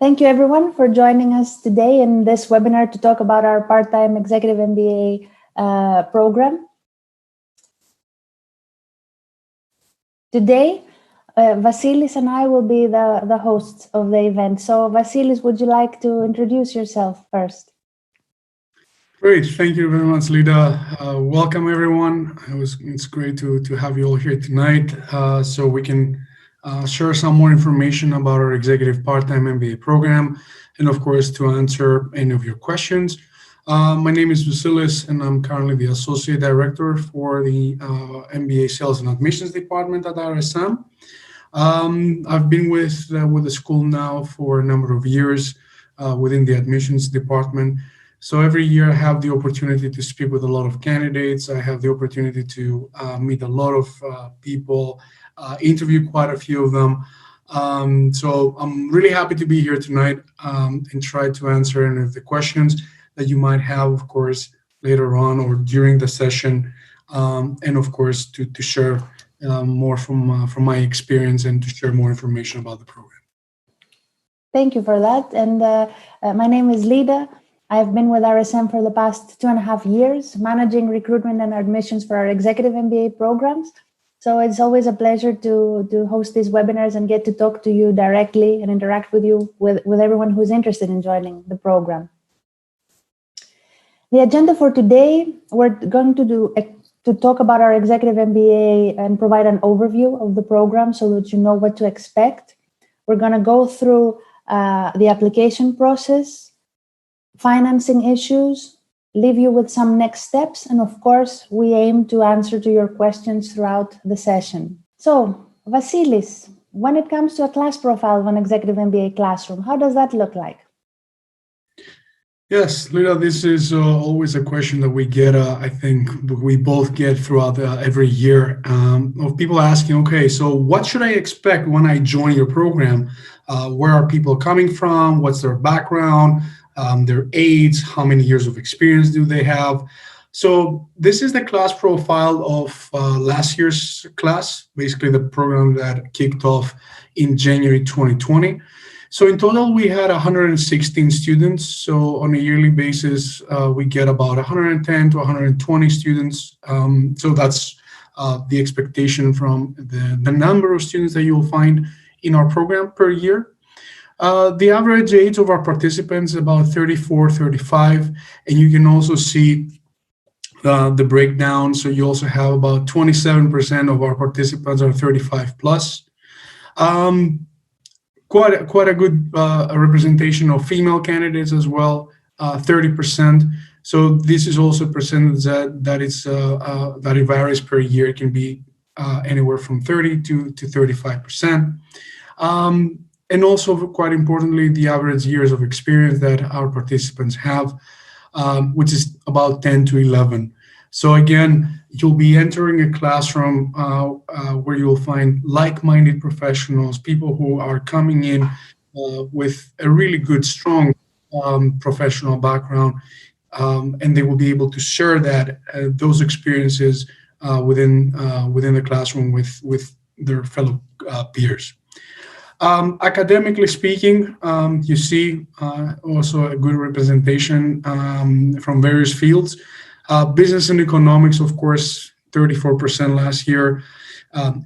Thank you everyone for joining us today in this webinar to talk about our part-time executive MBA program. Today, Vasilis and I will be the hosts of the event. So Vasilis, would you like to introduce yourself first? Great, thank you very much, Lida. Welcome everyone. It's great to have you all here tonight so we can share some more information about our executive part-time MBA program and of course to answer any of your questions. My name is Vasilis and I'm currently the Associate Director for the MBA Sales and Admissions Department at RSM. I've been with the school now for a number of years within the admissions department. So every year I have the opportunity to speak with a lot of candidates. I have the opportunity to meet a lot of people, interview quite a few of them. So I'm really happy to be here tonight and try to answer any of the questions that you might have, of course, later on or during the session. And of course, to share more from my experience and to share more information about the program. Thank you for that. And my name is Lida. I've been with RSM for the past 2.5 years, managing recruitment and admissions for our executive MBA programs. So it's always a pleasure to host these webinars and get to talk to you directly and interact with you, with everyone who's interested in joining the program. The agenda for today, we're going to talk about our executive MBA and provide an overview of the program so that you know what to expect. We're going to go through the application process, financing issues, leave you with some next steps, and of course, we aim to answer to your questions throughout the session. So, Vasilis, when it comes to a class profile of an executive MBA classroom, how does that look like? Yes, Lida, this is always a question that we get, I think we both get throughout every year of people asking, okay, so what should I expect when I join your program? Where are people coming from? What's their background? Their age, how many years of experience do they have? So this is the class profile of last year's class, basically the program that kicked off in January 2020. So in total, we had 116 students. So on a yearly basis, we get about 110 to 120 students. So that's the expectation from the number of students that you'll find in our program per year. The average age of our participants is about 34, 35, and you can also see the breakdown. So you also have about 27% of our participants are 35 plus. Quite a good representation of female candidates as well, 30%. So this is also a percentage that it varies per year. It can be anywhere from 30 to 35%. And also, quite importantly, the average years of experience that our participants have, which is about 10 to 11. So again, you'll be entering a classroom where you'll find like-minded professionals, people who are coming in with a really good, strong professional background, and they will be able to share those experiences within the classroom with their fellow peers. Academically speaking, you see also a good representation from various fields. Business and economics, of course, 34% last year.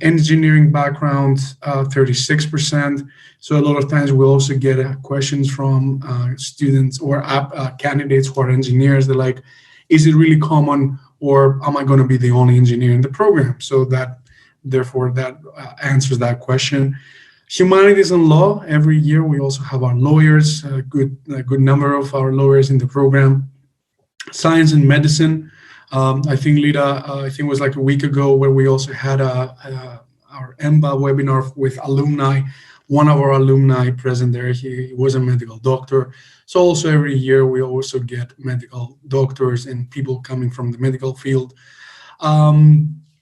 Engineering background, 36%. So a lot of times we also get questions from students or candidates who are engineers. They're like, is it really common or am I going to be the only engineer in the program? So that answers that question. Humanities and law, every year we also have our lawyers, a good number of our lawyers in the program. Science and medicine, I think Lida, I think it was like a week ago where we also had our EMBA webinar with alumni. One of our alumni present there, he was a medical doctor. So also every year we also get medical doctors and people coming from the medical field.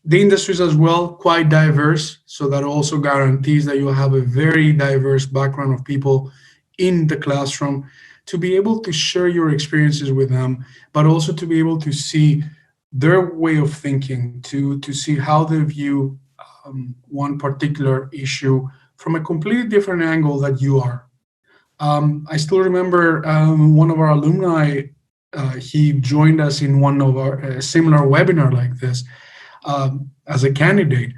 The industries as well, quite diverse. So that also guarantees that you'll have a very diverse background of people in the classroom to be able to share your experiences with them, but also to be able to see their way of thinking, to see how they view one particular issue from a completely different angle that you are. I still remember one of our alumni, he joined us in one of our similar webinar like this as a candidate.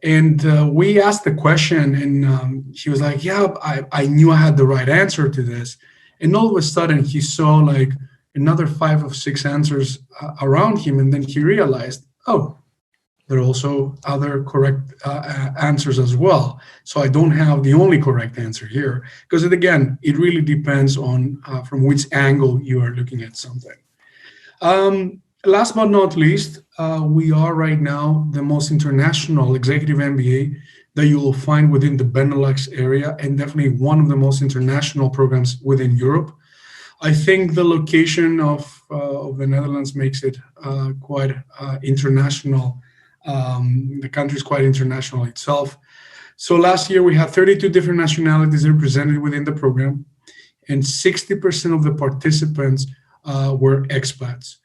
And we asked the question, and he was like, yeah, I knew I had the right answer to this. And all of a sudden, he saw like another 5 or 6 answers around him. And then he realized, oh, there are also other correct answers as well. So I don't have the only correct answer here. Because again, it really depends on from which angle you are looking at something. Last but not least, we are right now the most international executive MBA that you will find within the Benelux area, and definitely one of the most international programs within Europe. I think the location of the Netherlands makes it quite international. The country is quite international itself. So last year we had 32 different nationalities represented within the program, and 60% of the participants were expats.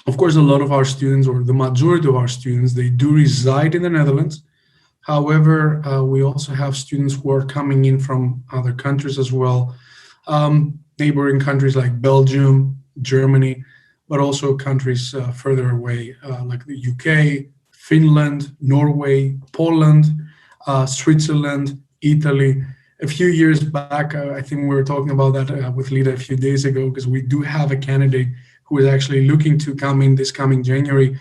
Of course, a lot of our students, or the majority of our students, they do reside in the Netherlands. However, we also have students who are coming in from other countries as well, neighboring countries like Belgium, Germany, but also countries further away like the UK, Finland, Norway, Poland, Switzerland, Italy. A few years back, I think we were talking about that with Lida a few days ago, because we do have a candidate who is actually looking to come in this coming January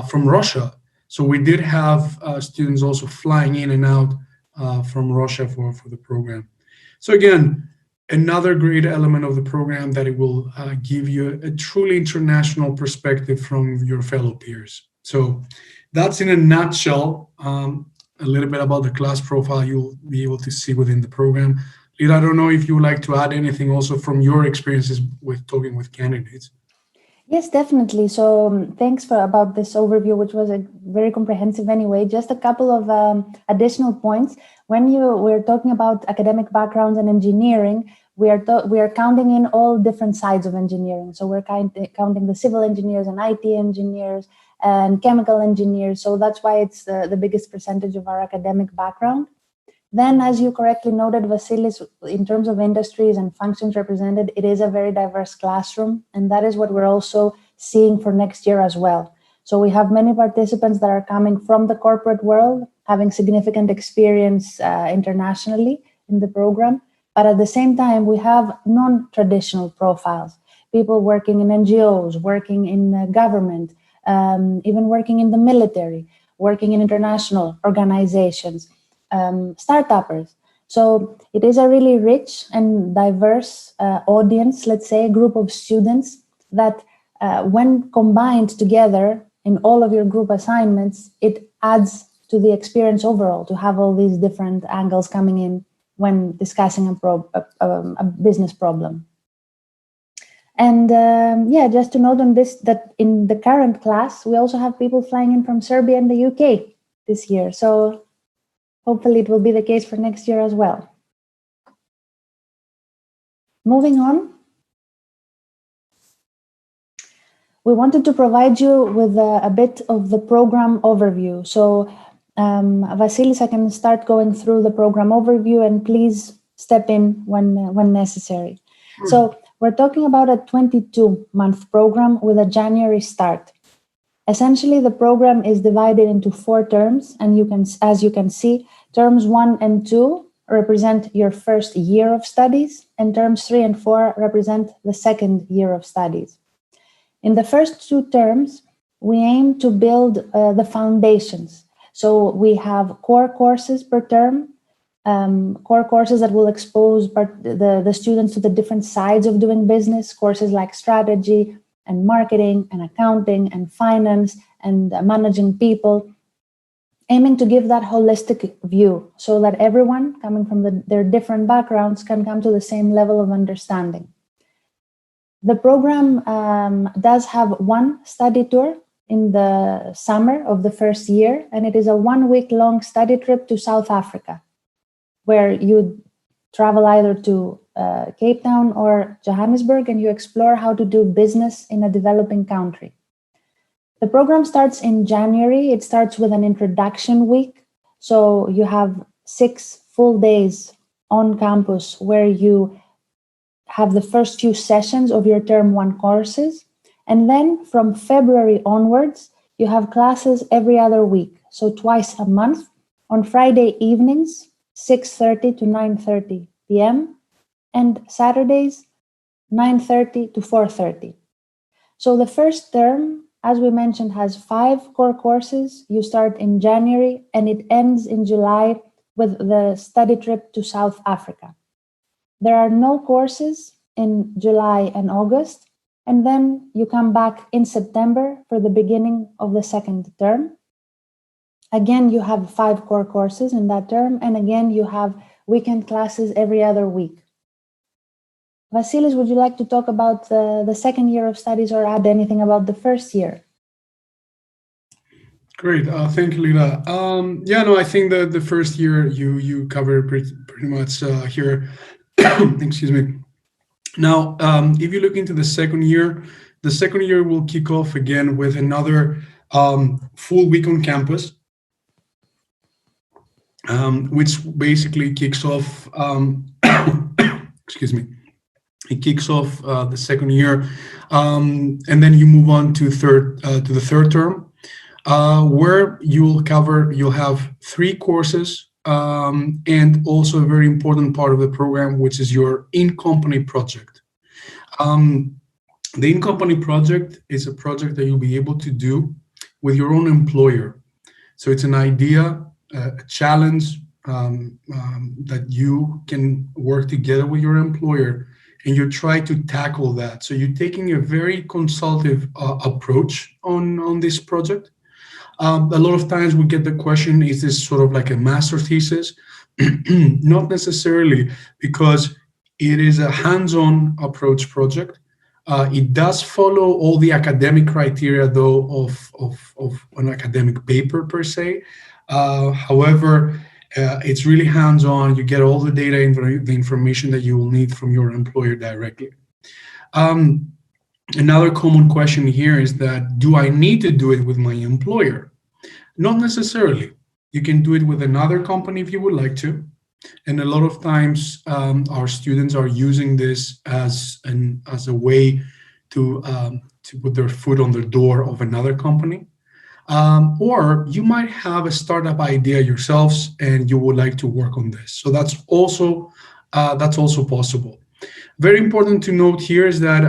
from Russia. So we did have students also flying in and out from Russia for the program. So again, another great element of the program that it will give you a truly international perspective from your fellow peers. So that's in a nutshell, a little bit about the class profile you'll be able to see within the program. Lida, I don't know if you would like to add anything also from your experiences with talking with candidates. Yes, definitely. So thanks about this overview, which was a very comprehensive anyway. Just a couple of additional points. When we're talking about academic backgrounds and engineering, we are counting in all different sides of engineering. So we're counting the civil engineers and IT engineers and chemical engineers. So that's why it's the biggest percentage of our academic background. Then, as you correctly noted, Vasilis, in terms of industries and functions represented, it is a very diverse classroom, and that is what we're also seeing for next year as well. So we have many participants that are coming from the corporate world, having significant experience internationally in the program, but at the same time, we have non-traditional profiles, people working in NGOs, working in government, even working in the military, working in international organizations, startuppers. So it is a really rich and diverse audience, let's say, a group of students that when combined together in all of your group assignments, it adds to the experience overall to have all these different angles coming in when discussing a business problem. And just to note on this, that in the current class, we also have people flying in from Serbia and the UK this year. So hopefully it will be the case for next year as well. Moving on, we wanted to provide you with a bit of the program overview. So Vasilis, I can start going through the program overview, and please step in when necessary. So we're talking about a 22-month program with a January start. Essentially, the program is divided into 4 terms, and as you can see, terms 1 and 2 represent your first year of studies, and terms 3 and 4 represent the second year of studies. In the first 2 terms, we aim to build the foundations. So we have core courses per term, core courses that will expose the students to the different sides of doing business, courses like strategy and marketing and accounting and finance and managing people, aiming to give that holistic view so that everyone coming from their different backgrounds can come to the same level of understanding. The program does have one study tour in the summer of the first year, and it is a 1-week-long study trip to South Africa, where you travel either to Cape Town or Johannesburg, and you explore how to do business in a developing country. The program starts in January. It starts with an introduction week. So you have 6 full days on campus where you have the first few sessions of your term 1 courses. And then from February onwards, you have classes every other week. So twice a month on Friday evenings, 6:30 to 9:30 p.m. and Saturdays, 9:30 to 4:30. So the first term, as we mentioned, has 5 core courses. You start in January and it ends in July with the study trip to South Africa. There are no courses in July and August, and then you come back in September for the beginning of the second term. Again, you have 5 core courses in that term, and again, you have weekend classes every other week. Vasilis, would you like to talk about the second year of studies or add anything about the first year? Great. Thank you, Lila. I think that the first year you covered pretty much here. Excuse me. Now, if you look into the second year will kick off again with another full week on campus, which basically kicks off. Excuse me. It kicks off the second year, and then you move on to the third term, where you'll have 3 courses, and also a very important part of the program, which is your in-company project. The in-company project is a project that you'll be able to do with your own employer. So it's an idea, a challenge that you can work together with your employer, and you try to tackle that. So you're taking a very consultative approach on this project. A lot of times we get the question, is this sort of like a master thesis? Not necessarily, because it is a hands-on approach project. It does follow all the academic criteria, though, of an academic paper per se. However, it's really hands-on. You get all the data, the information that you will need from your employer directly. Another common question here is that, do I need to do it with my employer? Not necessarily. You can do it with another company if you would like to. And a lot of times our students are using this as a way to put their foot on the door of another company. Or you might have a startup idea yourselves and you would like to work on this. So that's also possible. Very important to note here is that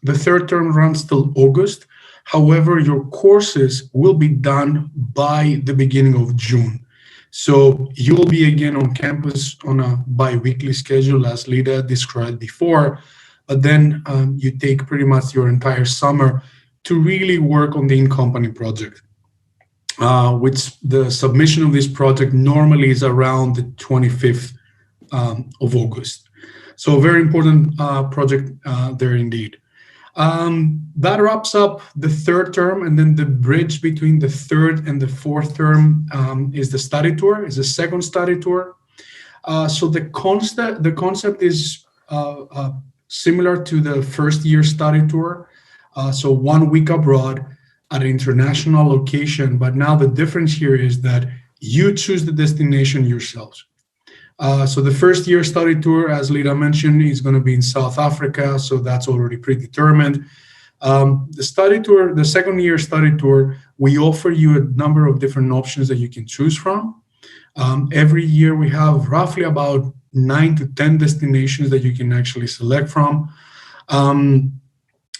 the third term runs till August. However, your courses will be done by the beginning of June. So you will be again on campus on a bi-weekly schedule, as Lida described before. But then you take pretty much your entire summer to really work on the in-company project, which the submission of this project normally is around the 25th of August. So a very important project there indeed. That wraps up the third term, and then the bridge between the third and the fourth term is the study tour, is the second study tour. So the concept is similar to the first year study tour. So 1 week abroad at an international location, but now the difference here is that you choose the destination yourselves. So the first year study tour, as Lida mentioned, is going to be in South Africa, so that's already predetermined. The second year study tour, we offer you a number of different options that you can choose from. Every year we have roughly about 9 to 10 destinations that you can actually select from.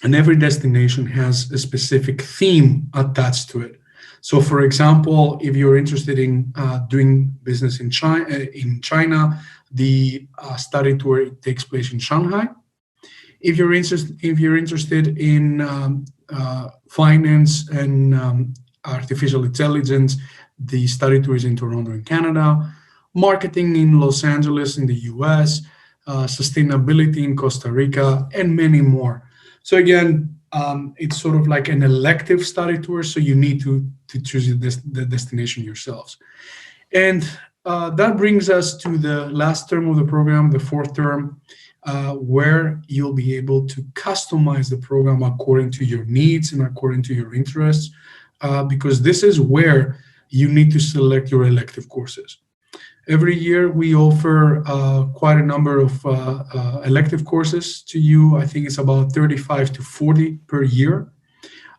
And every destination has a specific theme attached to it. So, for example, if you're interested in doing business in China, the study tour takes place in Shanghai. If you're interested in finance and artificial intelligence, the study tour is in Toronto, in Canada. Marketing in Los Angeles, in the US. Sustainability in Costa Rica, and many more. So again, it's sort of like an elective study tour, so you need to choose the destination yourselves. And that brings us to the last term of the program, the fourth term, where you'll be able to customize the program according to your needs and according to your interests, because this is where you need to select your elective courses. Every year we offer quite a number of elective courses to you. I think it's about 35 to 40 per year.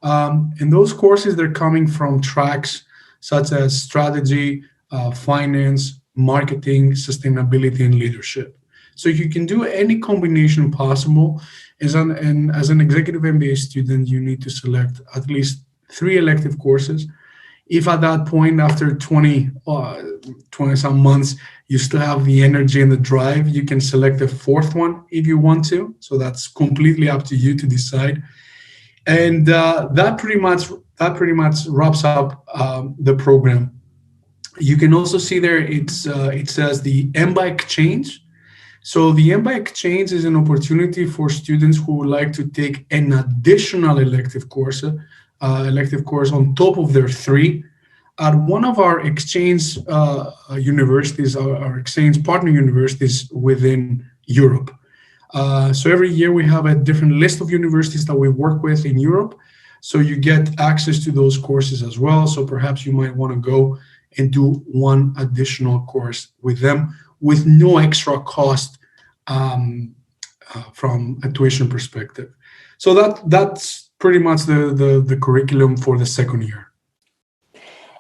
And those courses, they're coming from tracks such as strategy, finance, marketing, sustainability, and leadership. So you can do any combination possible. As an executive MBA student, you need to select at least 3 elective courses. If at that point, after 20 some months, you still have the energy and the drive, you can select a 4th one if you want to. So that's completely up to you to decide. And that pretty much wraps up the program. You can also see there it says the MBA Exchange. So the MBA Exchange is an opportunity for students who would like to take an additional elective course on top of their 3 at one of our exchange universities, our exchange partner universities within Europe. So every year we have a different list of universities that we work with in Europe. So you get access to those courses as well. So perhaps you might want to go and do one additional course with them with no extra cost from a tuition perspective. So that's pretty much the curriculum for the 2nd year.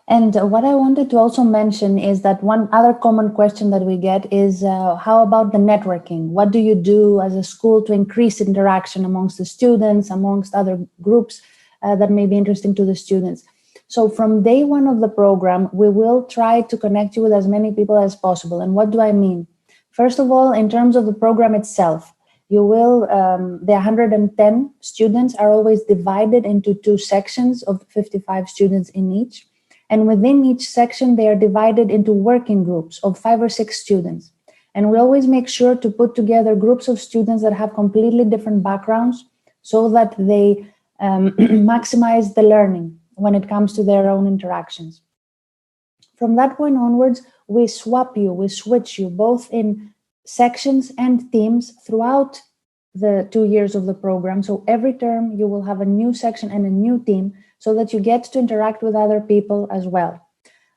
And what I wanted to also mention is that one other common question that we get is how about the networking? What do you do as a school to increase interaction amongst the students, amongst other groups that may be interesting to the students? So from day 1 of the program, we will try to connect you with as many people as possible. And what do I mean? First of all, in terms of the program itself, you will, the 110 students are always divided into 2 sections of 55 students in each. And within each section, they are divided into working groups of 5 or 6 students. And we always make sure to put together groups of students that have completely different backgrounds so that they maximize the learning when it comes to their own interactions. From that point onwards, we switch you both in sections and teams throughout the 2 years of the program. So every term you will have a new section and a new team so that you get to interact with other people as well.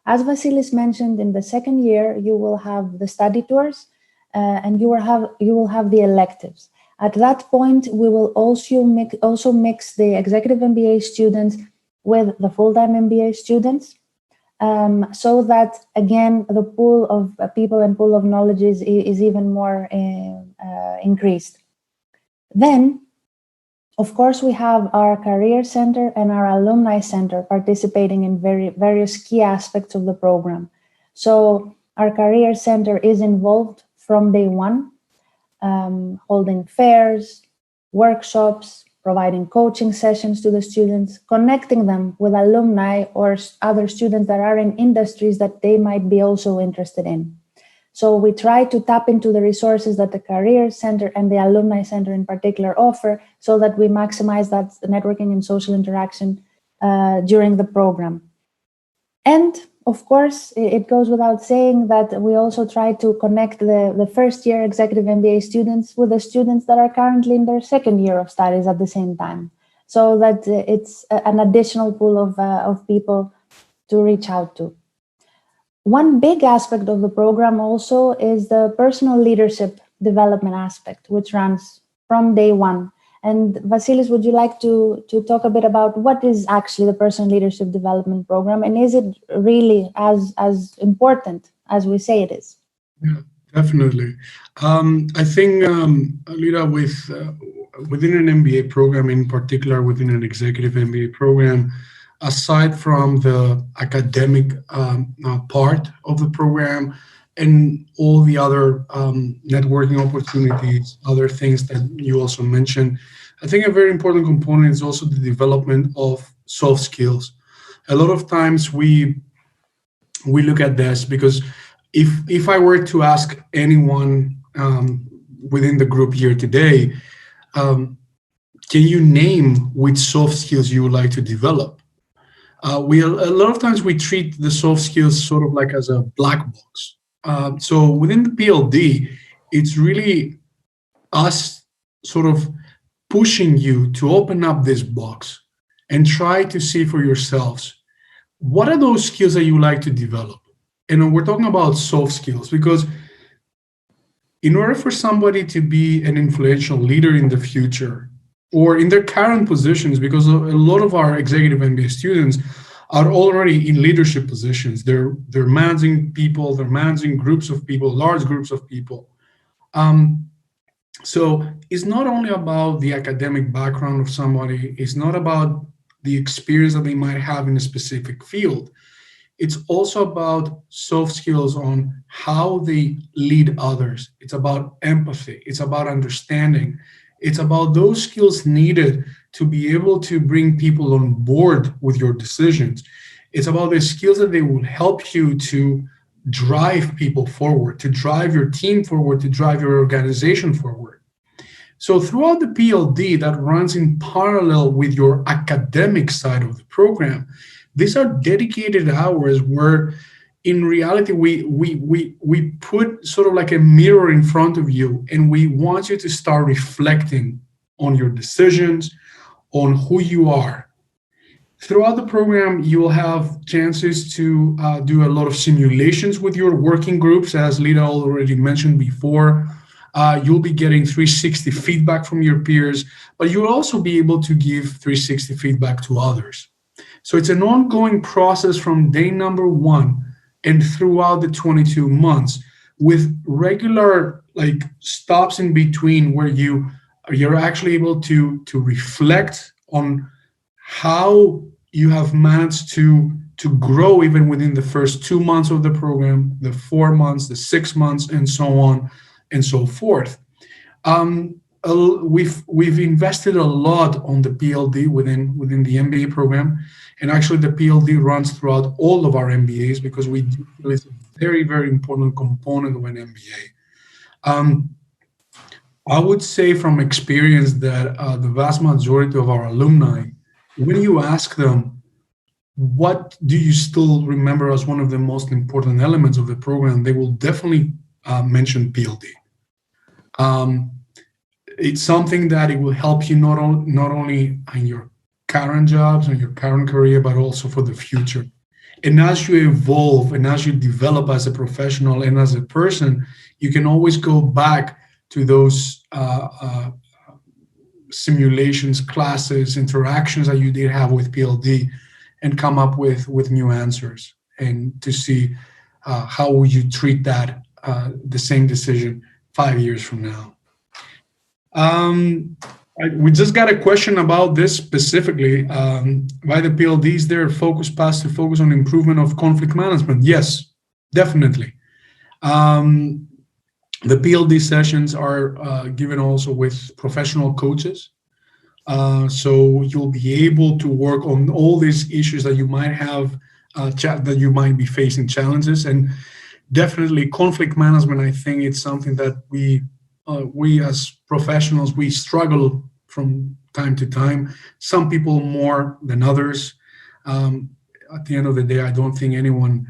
As Vasilis mentioned, in the 2nd year, you will have the study tours and you will have the electives. At that point, we will also mix the executive MBA students with the full-time MBA students so that, again, the pool of people and pool of knowledge is even more increased. Then, of course, we have our Career Center and our Alumni Center participating in various key aspects of the program. So our Career Center is involved from day 1, holding fairs, workshops, providing coaching sessions to the students, connecting them with alumni or other students that are in industries that they might be also interested in. So we try to tap into the resources that the Career Center and the Alumni Center in particular offer so that we maximize that networking and social interaction during the program. And of course, it goes without saying that we also try to connect the 1st year executive MBA students with the students that are currently in their 2nd year of studies at the same time, so that it's an additional pool of people to reach out to. One big aspect of the program also is the personal leadership development aspect, which runs from day 1. And Vasilis, would you like to talk a bit about what is actually the personal leadership development program, and is it really as important as we say it is? Yeah, definitely. I think, Lida, within an MBA program, in particular within an executive MBA program, aside from the academic part of the program and all the other networking opportunities, other things that you also mentioned, I think a very important component is also the development of soft skills. A lot of times we look at this because if I were to ask anyone within the group here today, can you name which soft skills you would like to develop? A lot of times we treat the soft skills sort of like as a black box. So within the PLD, it's really us sort of pushing you to open up this box and try to see for yourselves, what are those skills that you like to develop? And we're talking about soft skills because in order for somebody to be an influential leader in the future or in their current positions, because a lot of our executive MBA students are already in leadership positions. They're managing people, they're managing groups of people, large groups of people. So it's not only about the academic background of somebody, it's not about the experience that they might have in a specific field. It's also about soft skills on how they lead others. It's about empathy. It's about understanding. It's about those skills needed to be able to bring people on board with your decisions. It's about the skills that they will help you to drive people forward, to drive your team forward, to drive your organization forward. So throughout the PLD that runs in parallel with your academic side of the program, these are dedicated hours where in reality we put sort of like a mirror in front of you, and we want you to start reflecting on your decisions, on who you are. Throughout the program, you will have chances to do a lot of simulations with your working groups, as Lita already mentioned before. You'll be getting 360 feedback from your peers, but you'll also be able to give 360 feedback to others. So it's an ongoing process from day number one and throughout the 22 months with regular like stops in between where you're actually able to reflect on how you have managed to grow even within the first 2 months of the program, the 4 months, the 6 months, and so on and so forth. We've invested a lot on the PLD within the MBA program, and actually the PLD runs throughout all of our MBAs because we do feel it's a very, very important component of an MBA. I would say from experience that the vast majority of our alumni, when you ask them, what do you still remember as one of the most important elements of the program, they will definitely mention PLD. It's something that it will help you not only in your current jobs and your current career, but also for the future. And as you evolve and as you develop as a professional and as a person, you can always go back to those simulations, classes, interactions that you did have with PLD and come up with new answers and to see how would you treat that, the same decision 5 years from now. We just got a question about this specifically. By the PLDs, their focus paths to focus on improvement of conflict management. Yes, definitely. The PLD sessions are given also with professional coaches. So you'll be able to work on all these issues that you might have, that you might be facing challenges. And definitely conflict management, I think it's something that we as professionals, we struggle from time to time. Some people more than others. At the end of the day, I don't think anyone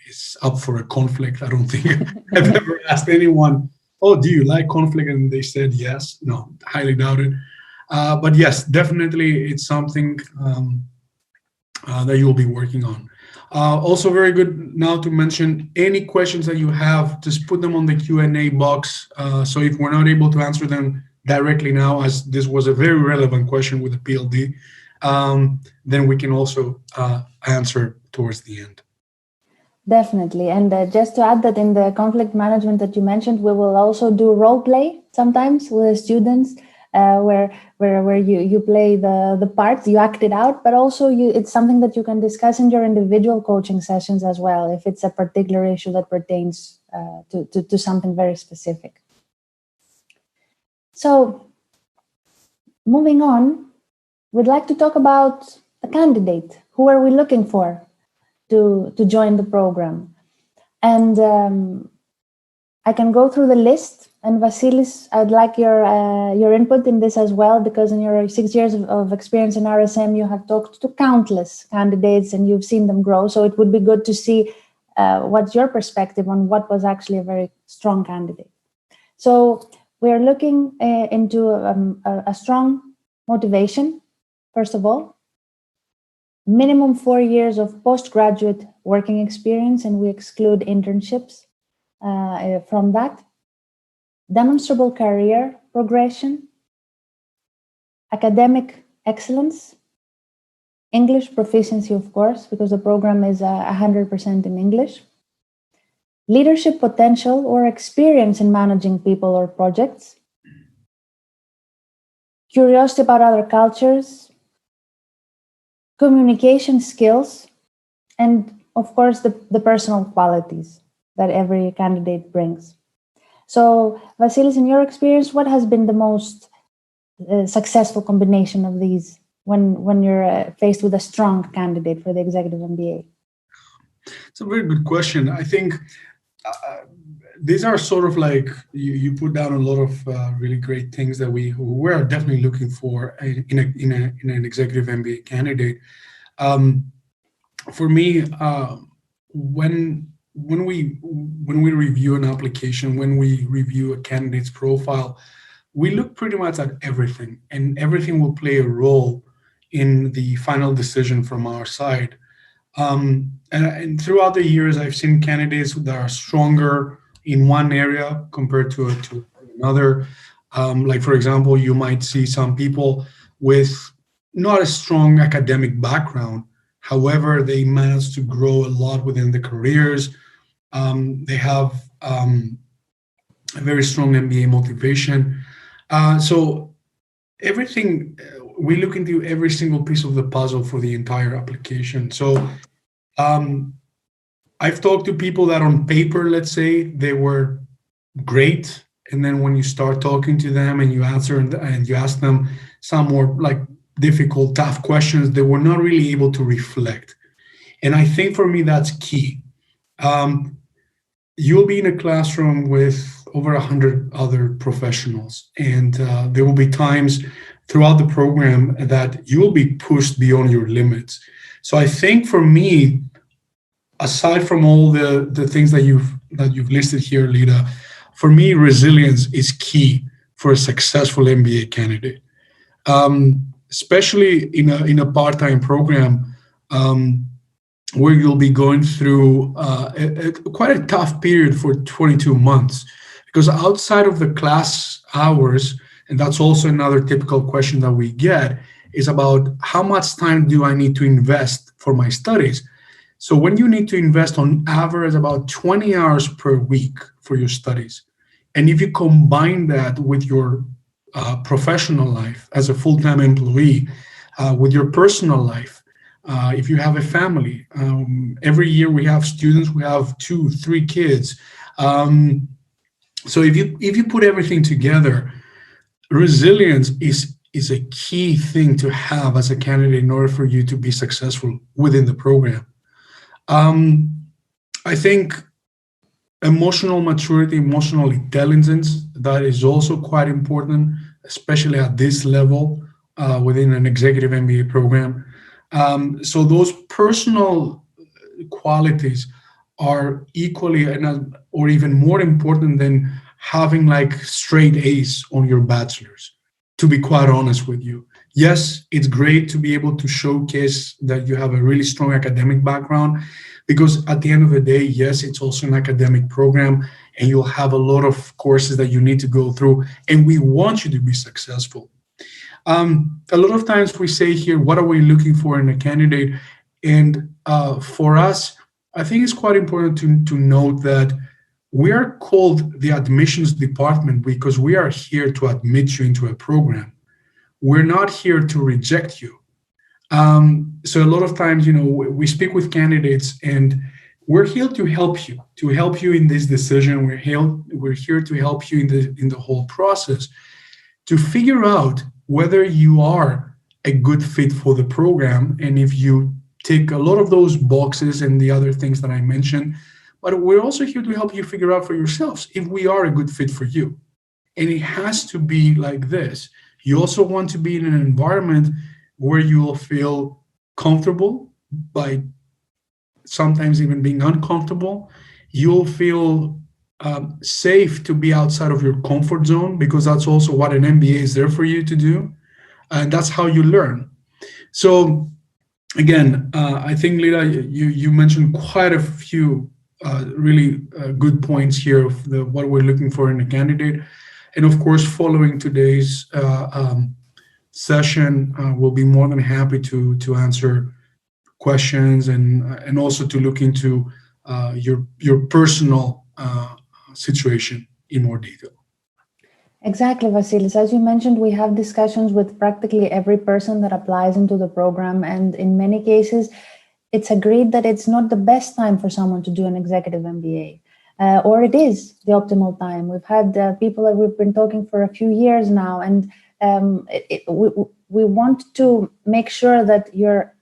is up for a conflict. I don't think I've ever asked anyone, oh, do you like conflict? And they said yes. No, highly doubt it. But yes, definitely it's something that you'll be working on. Also very good now to mention any questions that you have, just put them on the Q&A box. So if we're not able to answer them directly now, as this was a very relevant question with the PLD, then we can also answer towards the end. Definitely. And just to add that in the conflict management that you mentioned, we will also do role play sometimes with the students. Where you play the parts, you act it out, but also it's something that you can discuss in your individual coaching sessions as well, if it's a particular issue that pertains to something very specific. So, moving on, we'd like to talk about the candidate. Who are we looking for to join the program? And I can go through the list. And Vasilis, I'd like your input in this as well, because in your 6 years of experience in RSM, you have talked to countless candidates and you've seen them grow. So it would be good to see what's your perspective on what was actually a very strong candidate. So we are looking into a strong motivation, first of all, minimum 4 years of postgraduate working experience, and we exclude internships from that, demonstrable career progression, academic excellence, English proficiency, of course, because the program is 100% in English, leadership potential or experience in managing people or projects, curiosity about other cultures, communication skills, and of course, the personal qualities that every candidate brings. So, Vasilis, in your experience, what has been the most successful combination of these when you're faced with a strong candidate for the executive MBA? It's a very good question. I think these are sort of like you put down a lot of really great things that we're definitely looking for in an executive MBA candidate. For me, when we review an application, when we review a candidate's profile, we look pretty much at everything, and everything will play a role in the final decision from our side. And throughout the years, I've seen candidates that are stronger in one area compared to another. Like, for example, you might see some people with not a strong academic background. However, they manage to grow a lot within the careers. They have a very strong MBA motivation. So everything, we look into every single piece of the puzzle for the entire application. So I've talked to people that on paper, let's say, they were great. And then when you start talking to them and you answer and you ask them some more like difficult, tough questions, they were not really able to reflect. And I think for me, that's key. You'll be in a classroom with over 100 other professionals, and there will be times throughout the program that you will be pushed beyond your limits. So I think for me, aside from all the things that you've listed here, Lita, for me, resilience is key for a successful MBA candidate, especially in a part-time program where you'll be going through quite a tough period for 22 months. Because outside of the class hours, and that's also another typical question that we get, is about how much time do I need to invest for my studies? So when you need to invest on average about 20 hours per week for your studies, and if you combine that with your professional life as a full-time employee, with your personal life, if you have a family, every year we have students who have 2-3 kids. So if you put everything together, resilience is a key thing to have as a candidate in order for you to be successful within the program. I think emotional maturity, emotional intelligence, that is also quite important, especially at this level within an executive MBA program. So those personal qualities are equally or even more important than having like straight A's on your bachelor's, to be quite honest with you. Yes, it's great to be able to showcase that you have a really strong academic background, because at the end of the day, yes, it's also an academic program and you'll have a lot of courses that you need to go through, and we want you to be successful. A lot of times we say here, what are we looking for in a candidate? And for us, I think it's quite important to note that we are called the admissions department because we are here to admit you into a program. We're not here to reject you. So a lot of times, we speak with candidates and we're here to help you in this decision. We're here to help you in the whole process to figure out whether you are a good fit for the program, and if you tick a lot of those boxes and the other things that I mentioned. But we're also here to help you figure out for yourselves if we are a good fit for you. And it has to be like this. You also want to be in an environment where you will feel comfortable by sometimes even being uncomfortable. You'll feel safe to be outside of your comfort zone, because that's also what an MBA is there for you to do. And that's how you learn. So again, I think, Lida, you mentioned quite a few really good points here of what we're looking for in a candidate. And of course, following today's session, we'll be more than happy to answer questions and also to look into your personal situation in more detail. Exactly, Vasilis. As you mentioned, we have discussions with practically every person that applies into the program. And in many cases, it's agreed that it's not the best time for someone to do an executive MBA. Or it is the optimal time. We've had people that we've been talking for a few years now, and we want to make sure that you're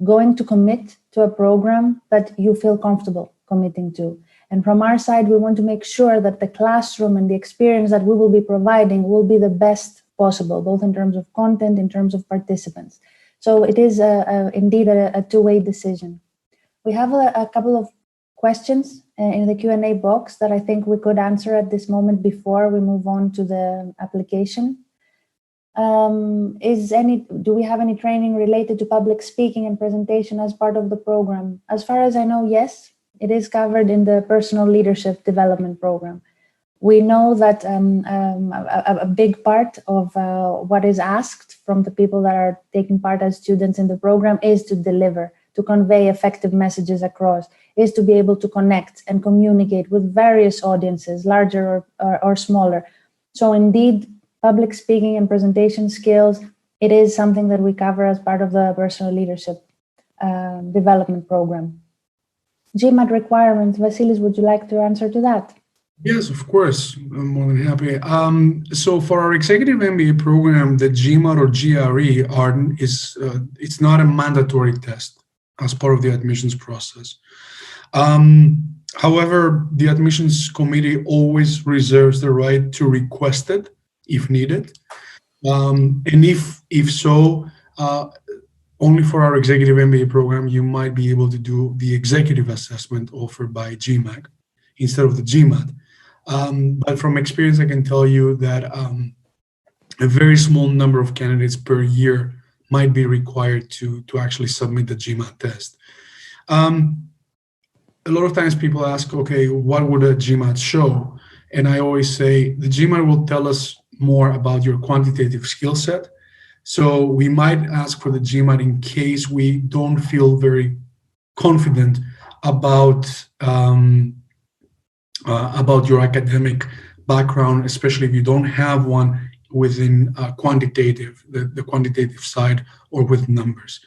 going to commit to a program that you feel comfortable committing to. And from our side, we want to make sure that the classroom and the experience that we will be providing will be the best possible, both in terms of content, in terms of participants. So it is indeed a two-way decision. We have a couple of questions in the Q&A box that I think we could answer at this moment before we move on to the application. Do we have any training related to public speaking and presentation as part of the program? As far as I know, yes, it is covered in the personal leadership development program. We know that a big part of what is asked from the people that are taking part as students in the program is to deliver, to convey effective messages across, is to be able to connect and communicate with various audiences, larger or smaller. So indeed, public speaking and presentation skills, it is something that we cover as part of the personal leadership development program. GMAT requirements, Vasilis, would you like to answer to that? Yes, of course. I'm more than happy. So for our executive MBA program, the GMAT or GRE it's not a mandatory test as part of the admissions process. However, the admissions committee always reserves the right to request it if needed. And if so, only for our executive MBA program, you might be able to do the executive assessment offered by GMAT instead of the GMAT. But from experience, I can tell you that a very small number of candidates per year might be required to actually submit the GMAT test. A lot of times people ask, okay, what would a GMAT show? And I always say the GMAT will tell us more about your quantitative skill set. So we might ask for the GMAT in case we don't feel very confident about your academic background, especially if you don't have one within the quantitative side or with numbers.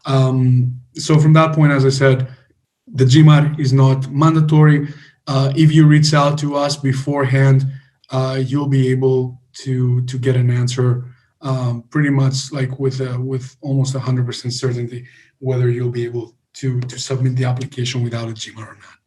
So from that point, as I said, the GMAT is not mandatory. If you reach out to us beforehand, you'll be able to get an answer pretty much like with almost 100% certainty whether you'll be able to submit the application without a GMAT or not.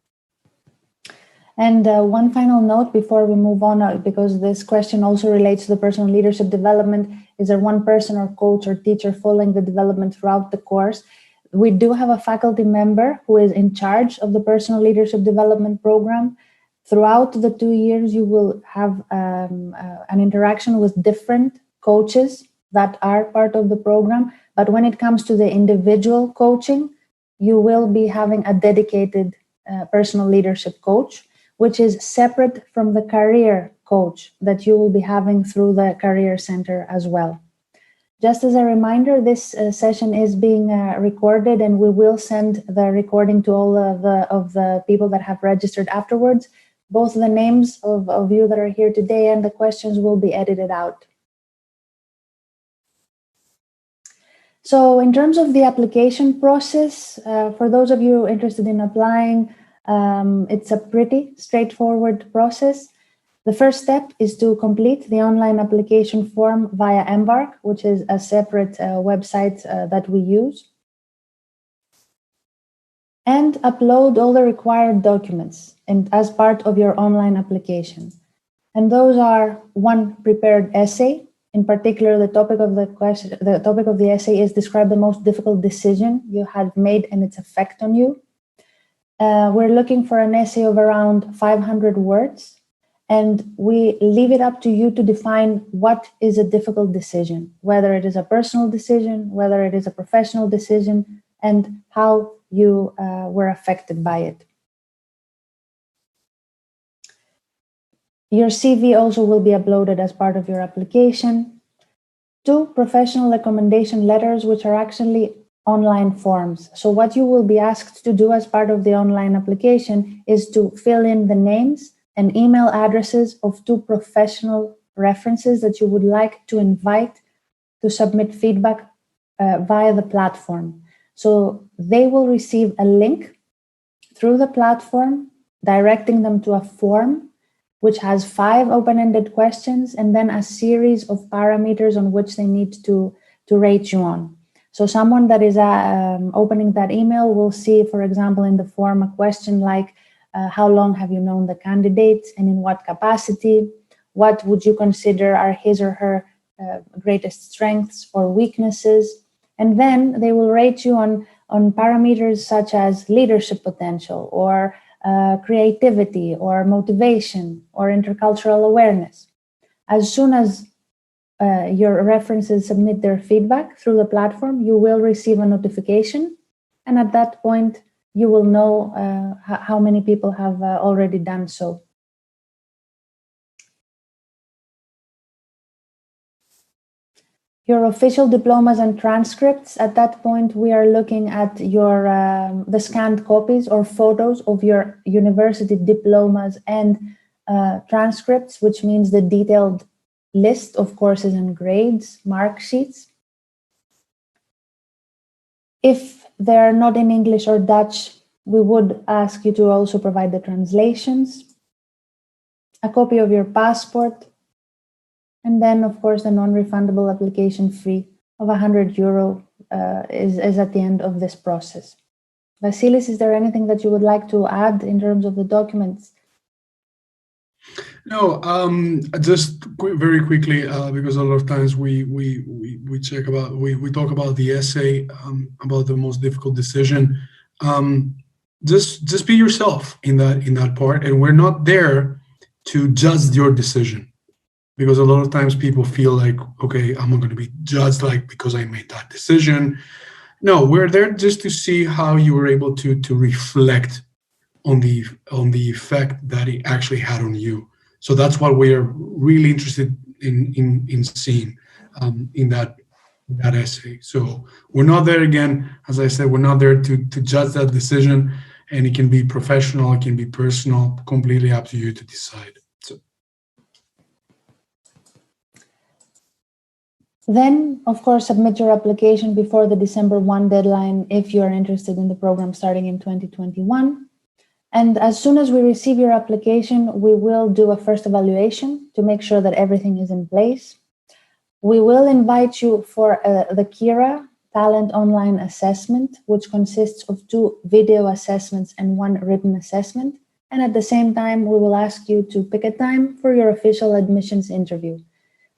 And one final note before we move on, because this question also relates to the personal leadership development. Is there one person or coach or teacher following the development throughout the course? We do have a faculty member who is in charge of the personal leadership development program. Throughout the 2 years, you will have an interaction with different coaches that are part of the program. But when it comes to the individual coaching, you will be having a dedicated personal leadership coach, which is separate from the career coach that you will be having through the Career Center as well. Just as a reminder, this session is being recorded, and we will send the recording to all of the people that have registered afterwards. Both the names of you that are here today and the questions will be edited out. So in terms of the application process, for those of you interested in applying, it's a pretty straightforward process. The first step is to complete the online application form via Embark, which is a separate website that we use, and upload all the required documents as part of your online application. And those are one prepared essay. In particular, the topic of the essay is describe the most difficult decision you have made and its effect on you. We're looking for an essay of around 500 words. And we leave it up to you to define what is a difficult decision, whether it is a personal decision, whether it is a professional decision, and how you were affected by it. Your CV also will be uploaded as part of your application. 2 professional recommendation letters, which are actually online forms. So what you will be asked to do as part of the online application is to fill in the names and email addresses of 2 professional references that you would like to invite to submit feedback via the platform. So they will receive a link through the platform, directing them to a form which has 5 open-ended questions and then a series of parameters on which they need to rate you on. So someone that is opening that email will see, for example, in the form, a question like, how long have you known the candidate and in what capacity? What would you consider are his or her greatest strengths or weaknesses? And then they will rate you on parameters such as leadership potential or creativity or motivation or intercultural awareness. As soon as your references submit their feedback through the platform, you will receive a notification. And at that point, you will know how many people have already done so. Your official diplomas and transcripts, at that point, we are looking at the scanned copies or photos of your university diplomas and transcripts, which means the detailed list of courses and grades, mark sheets. If they're not in English or Dutch, we would ask you to also provide the translations, a copy of your passport, and then, of course, the non-refundable application fee of €100 is at the end of this process. Vasilis, is there anything that you would like to add in terms of the documents? No, just very quickly, because a lot of times we talk about the essay, about the most difficult decision. Just be yourself in that part, and we're not there to judge your decision. Because a lot of times people feel like, okay, I'm not going to be judged because I made that decision. No, we're there just to see how you were able to reflect on the effect that it actually had on you. So that's what we are really interested in seeing in that essay. So we're not there, again, as I said, we're not there to judge that decision, and it can be professional, it can be personal, completely up to you to decide. Then, of course, submit your application before the December 1 deadline if you are interested in the program starting in 2021. And as soon as we receive your application, we will do a first evaluation to make sure that everything is in place. We will invite you for the KIRA Talent Online Assessment, which consists of 2 video assessments and 1 written assessment. And at the same time, we will ask you to pick a time for your official admissions interview,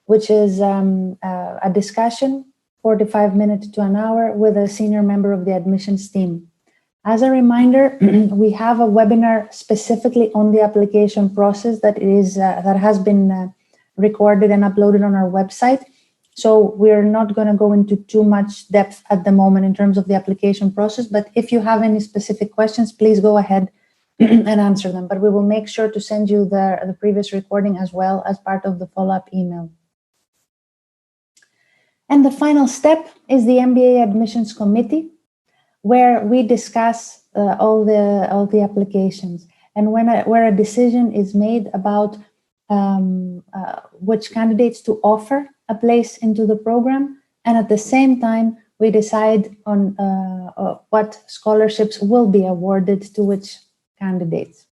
which is a discussion, 45 minutes to an hour, with a senior member of the admissions team. As a reminder, we have a webinar specifically on the application process that has been recorded and uploaded on our website. So we're not going to go into too much depth at the moment in terms of the application process, but if you have any specific questions, please go ahead and answer them. But we will make sure to send you the previous recording as well as part of the follow-up email. And the final step is the MBA Admissions Committee, where we discuss all the applications, and where a decision is made about which candidates to offer a place into the program, and at the same time we decide on what scholarships will be awarded to which candidates.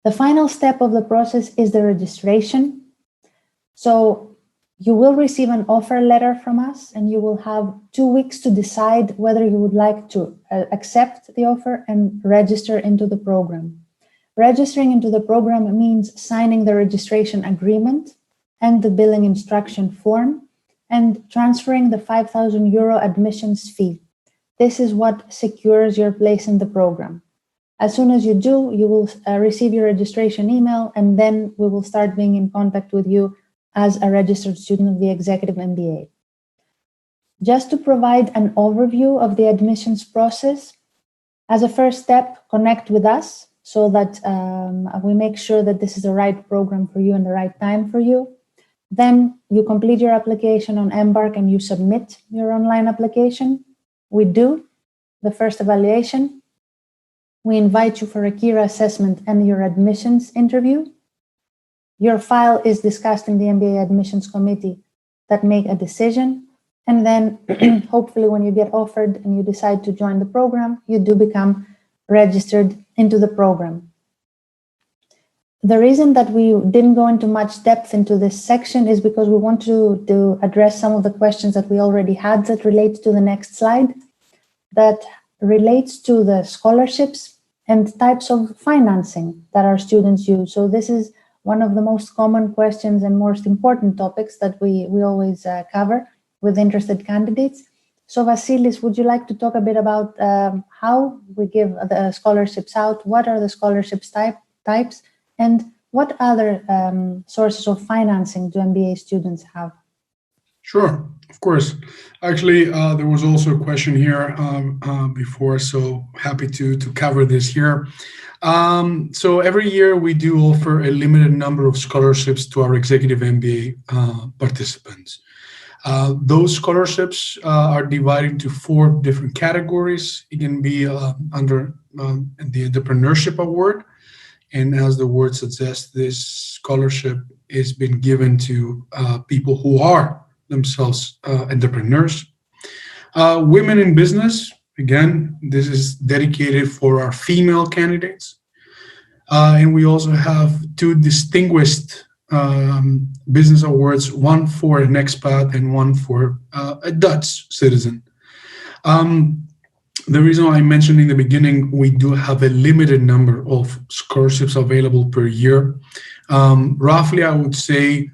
The final step of the process is the registration. So you will receive an offer letter from us, and you will have 2 weeks to decide whether you would like to accept the offer and register into the program. Registering into the program means signing the registration agreement and the billing instruction form and transferring the €5,000 admissions fee. This is what secures your place in the program. As soon as you do, you will receive your registration email, and then we will start being in contact with you as a registered student of the Executive MBA. just to provide an overview of the admissions process. As a first step, connect with us so that we make sure that this is the right program for you and the right time for you. Then you complete your application on Embark and you submit your online application. We do the first evaluation. We invite you for a Kira assessment and your admissions interview. Your file is discussed in the MBA Admissions Committee that make a decision. And then hopefully when you get offered and you decide to join the program, you do become registered into the program. The reason that we didn't go into much depth into this section is because we want to address some of the questions that we already had that relates to the next slide, that relates to the scholarships and types of financing that our students use. So this is one of the most common questions and most important topics that we always cover with interested candidates. So Vasilis, would you like to talk a bit about how we give the scholarships out? What are the scholarships types? And what other sources of financing do MBA students have? Sure, of course. Actually, there was also a question here before, so happy to cover this here. So every year we do offer a limited number of scholarships to our executive MBA participants. Those scholarships are divided into 4 different categories. It can be under the Entrepreneurship Award. And as the word suggests, this scholarship is been given to people who are themselves entrepreneurs. Women in business, again, this is dedicated for our female candidates. And we also have 2 distinguished business awards, one for an expat and one for a Dutch citizen. The reason I mentioned in the beginning, we do have a limited number of scholarships available per year. Roughly, I would say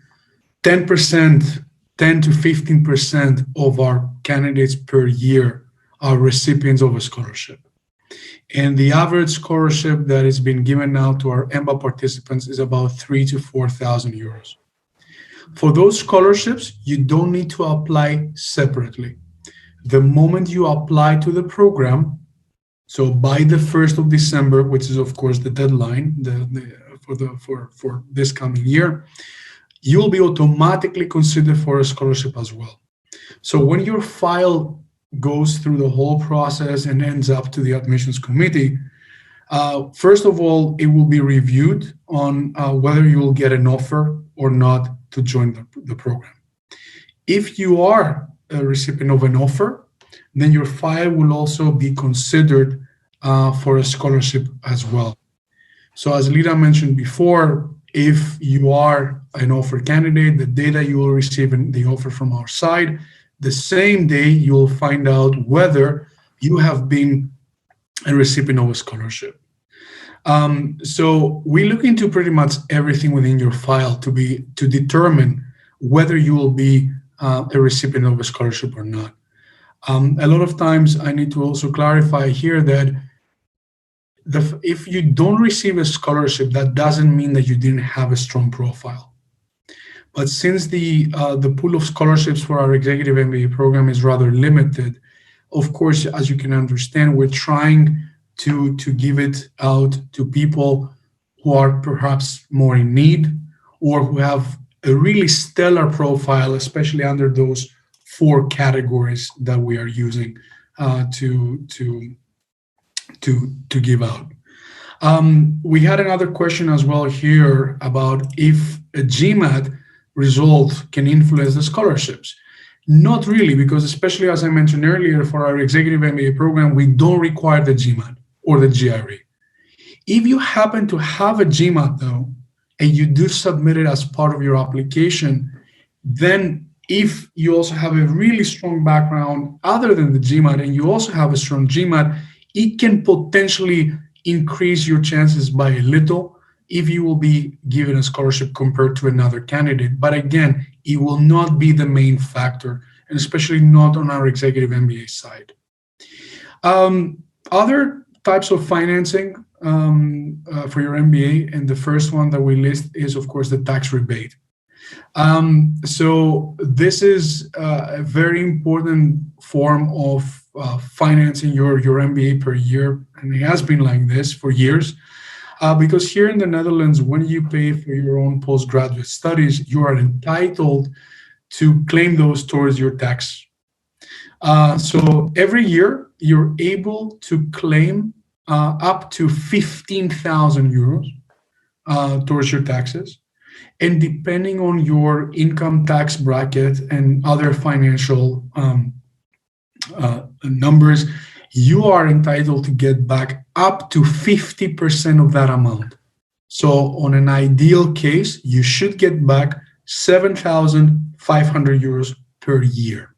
10 to 15% of our candidates per year are recipients of a scholarship. And the average scholarship that is being given out to our EMBA participants is about 3,000 to 4,000 euros. For those scholarships, you don't need to apply separately. The moment you apply to the program, so by the 1st of December, which is of course the deadline for this coming year, you'll be automatically considered for a scholarship as well. So when your file goes through the whole process and ends up to the admissions committee, first of all, it will be reviewed on whether you will get an offer or not to join the program. If you are a recipient of an offer, then your file will also be considered for a scholarship as well. So as Lida mentioned before, if you are an offer candidate, the day that you will receive the offer from our side, the same day you will find out whether you have been a recipient of a scholarship. So we look into pretty much everything within your file to determine whether you will be a recipient of a scholarship or not. A lot of times I need to also clarify here that if you don't receive a scholarship, that doesn't mean that you didn't have a strong profile. But since the pool of scholarships for our executive MBA program is rather limited, of course, as you can understand, we're trying to give it out to people who are perhaps more in need or who have a really stellar profile, especially under those 4 categories that we are using to give out. We had another question as well here about if a GMAT result can influence the scholarships. Not really, because especially as I mentioned earlier, for our executive MBA program, we don't require the GMAT or the GRE. If you happen to have a GMAT though, and you do submit it as part of your application, then if you also have a really strong background other than the GMAT and you also have a strong GMAT, it can potentially increase your chances by a little if you will be given a scholarship compared to another candidate. But again, it will not be the main factor, and especially not on our executive MBA side. Other types of financing for your MBA, and the first one that we list is, of course, the tax rebate. So this is a very important form of financing your MBA per year, and it has been like this for years. Because here in the Netherlands, when you pay for your own postgraduate studies, you are entitled to claim those towards your tax. So every year, you're able to claim up to 15,000 euros towards your taxes. And depending on your income tax bracket and other financial numbers, you are entitled to get back up to 50% of that amount. So on an ideal case, you should get back 7,500 euros per year.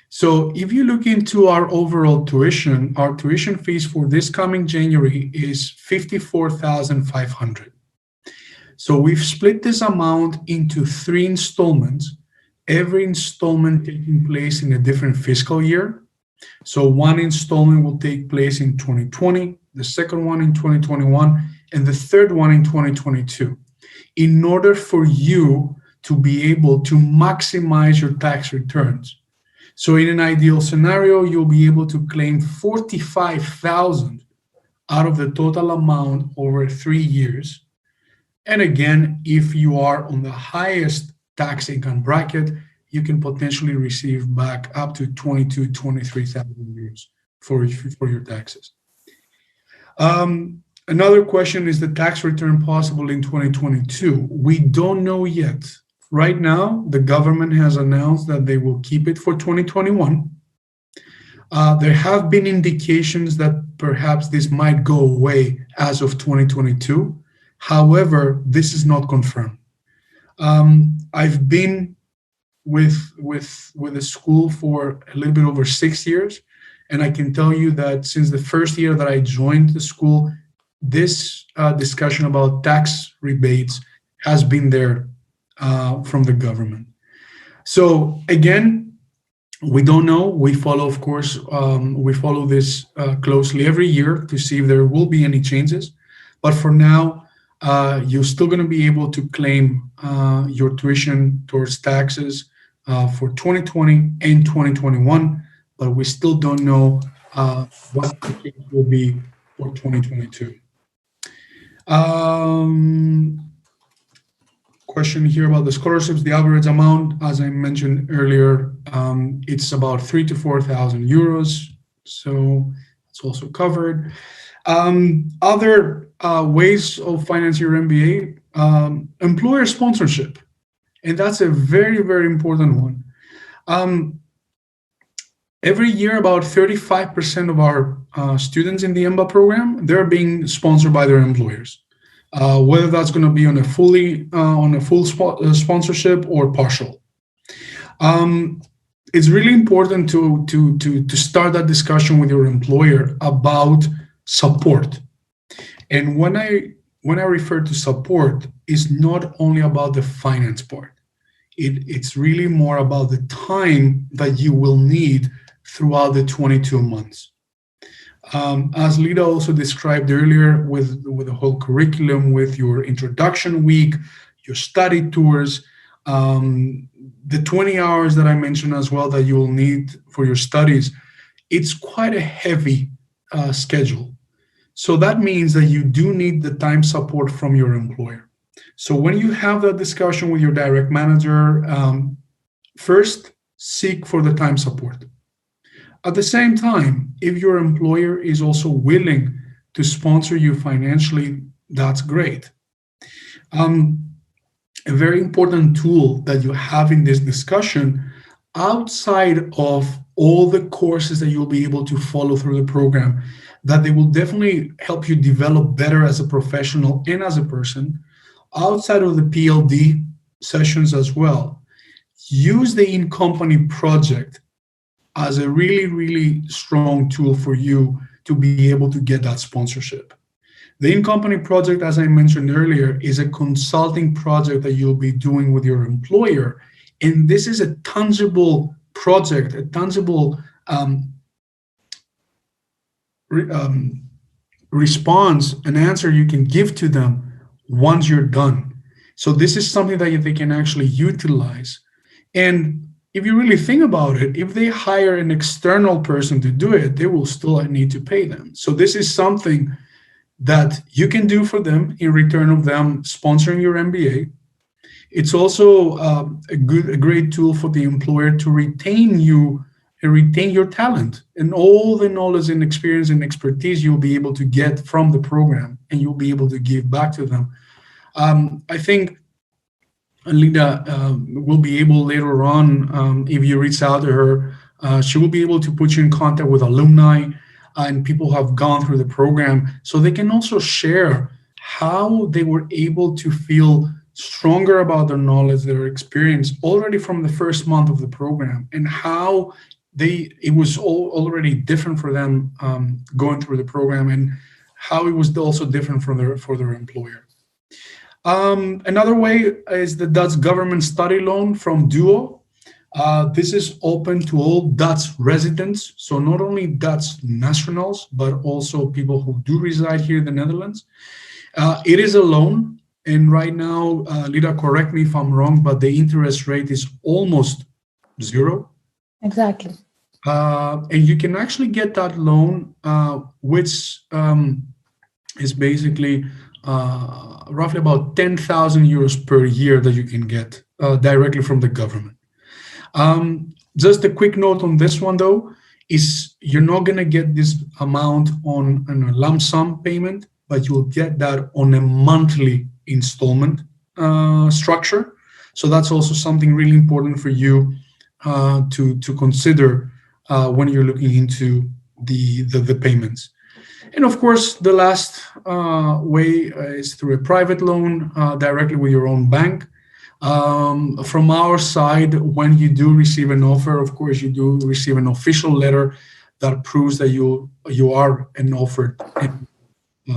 So if you look into our overall tuition, our tuition fees for this coming January is 54,500. So we've split this amount into 3 installments, every installment taking place in a different fiscal year. So one installment will take place in 2020, the second one in 2021, and the third one in 2022, in order for you to be able to maximize your tax returns. So in an ideal scenario, you'll be able to claim 45,000 out of the total amount over 3 years. And again, if you are on the highest tax income bracket, you can potentially receive back up to 22,000, 23,000 euros for your taxes. Another question is the tax return possible in 2022? We don't know yet. Right now, the government has announced that they will keep it for 2021. There have been indications that perhaps this might go away as of 2022. However, this is not confirmed. I've been with the school for a little bit over 6 years, and I can tell you that since the first year that I joined the school, this discussion about tax rebates has been there from the government. So again, we don't know. We follow, of course, we follow this closely every year to see if there will be any changes. But for now, you're still going to be able to claim your tuition towards taxes for 2020 and 2021, but we still don't know what the case will be for 2022. Question here about the scholarships. The average amount, as I mentioned earlier, it's about 3,000 to 4,000 euros. So it's also covered. Other ways of financing your MBA, employer sponsorship. And that's a very, very important one. Every year, about 35% of our students in the EMBA program, they're being sponsored by their employers. Whether that's going to be on a full sponsorship or partial. It's really important to start that discussion with your employer about support. And when I refer to support, it's not only about the finance part. It's really more about the time that you will need throughout the 22 months. As Lida also described earlier, with the whole curriculum, with your introduction week, your study tours, the 20 hours that I mentioned as well that you will need for your studies, it's quite a heavy schedule. So that means that you do need the time support from your employer. So when you have that discussion with your direct manager, first seek for the time support. At the same time, if your employer is also willing to sponsor you financially, that's great. A very important tool that you have in this discussion, outside of all the courses that you'll be able to follow through the program, that they will definitely help you develop better as a professional and as a person, outside of the PLD sessions as well, use the in-company project as a really, really strong tool for you to be able to get that sponsorship. The in-company project, as I mentioned earlier, is a consulting project that you'll be doing with your employer. And this is a tangible project, a tangible response, an answer you can give to them once you're done. So this is something that they can actually utilize. And if you really think about it, if they hire an external person to do it, they will still need to pay them. So this is something that you can do for them in return of them sponsoring your MBA. It's also a great tool for the employer to retain you and retain your talent and all the knowledge and experience and expertise you'll be able to get from the program, and you'll be able to give back to them. I think Linda will be able later on, if you reach out to her, she will be able to put you in contact with alumni and people who have gone through the program, so they can also share how they were able to feel stronger about their knowledge, their experience already from the first month of the program, and how it was already different for them going through the program, and how it was also different for their employer. Another way is the Dutch government study loan from DUO. This is open to all Dutch residents, so not only Dutch nationals, but also people who do reside here in the Netherlands. It is a loan, and right now, Lida, correct me if I'm wrong, but the interest rate is almost zero. Exactly. And you can actually get that loan, which is basically roughly about 10,000 euros per year that you can get directly from the government. Just a quick note on this one, though, is you're not going to get this amount on a lump sum payment, but you'll get that on a monthly installment structure. So that's also something really important for you to consider when you're looking into the payments. And of course, the last way is through a private loan directly with your own bank. From our side, when you do receive an offer, of course, you do receive an official letter that proves that you are an offered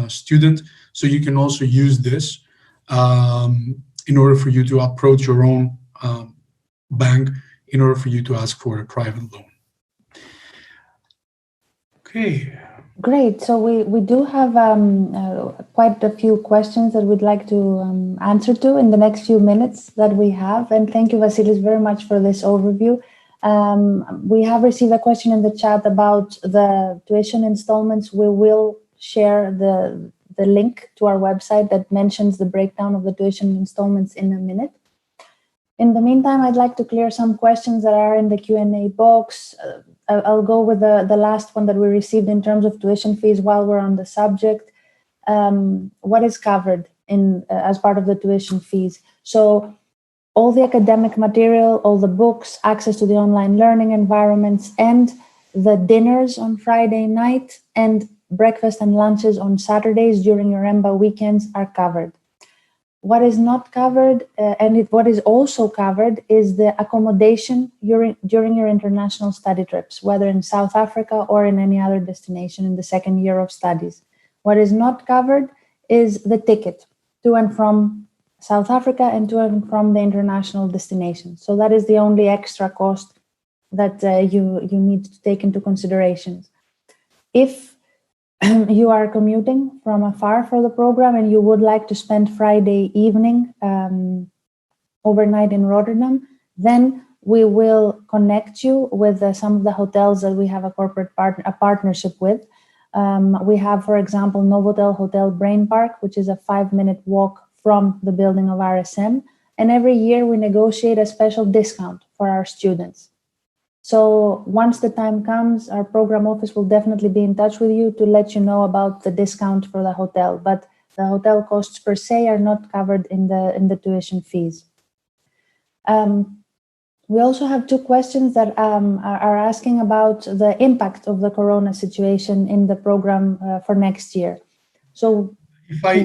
student. So you can also use this in order for you to approach your own bank in order for you to ask for a private loan. Okay. Great. So we do have quite a few questions that we'd like to answer to in the next few minutes that we have. And thank you, Vasilis, very much for this overview. We have received a question in the chat about the tuition installments. We will share the link to our website that mentions the breakdown of the tuition installments in a minute. In the meantime, I'd like to clear some questions that are in the Q&A box. I'll go with the last one that we received in terms of tuition fees while we're on the subject. What is covered as part of the tuition fees? So all the academic material, all the books, access to the online learning environments, and the dinners on Friday night, and breakfast and lunches on Saturdays during your EMBA weekends are covered. What is not covered, what is also covered, is the accommodation during your international study trips, whether in South Africa or in any other destination in the second year of studies. What is not covered is the ticket to and from South Africa and to and from the international destination. So that is the only extra cost that you need to take into consideration. If you are commuting from afar for the program and you would like to spend Friday evening overnight in Rotterdam, then we will connect you with some of the hotels that we have a partnership with. We have, for example, Novotel Hotel Brain Park, which is a 5-minute walk from the building of RSM. And every year we negotiate a special discount for our students. So once the time comes, our program office will definitely be in touch with you to let you know about the discount for the hotel. But the hotel costs per se are not covered in the tuition fees. We also have two questions that are asking about the impact of the corona situation in the program for next year. So if I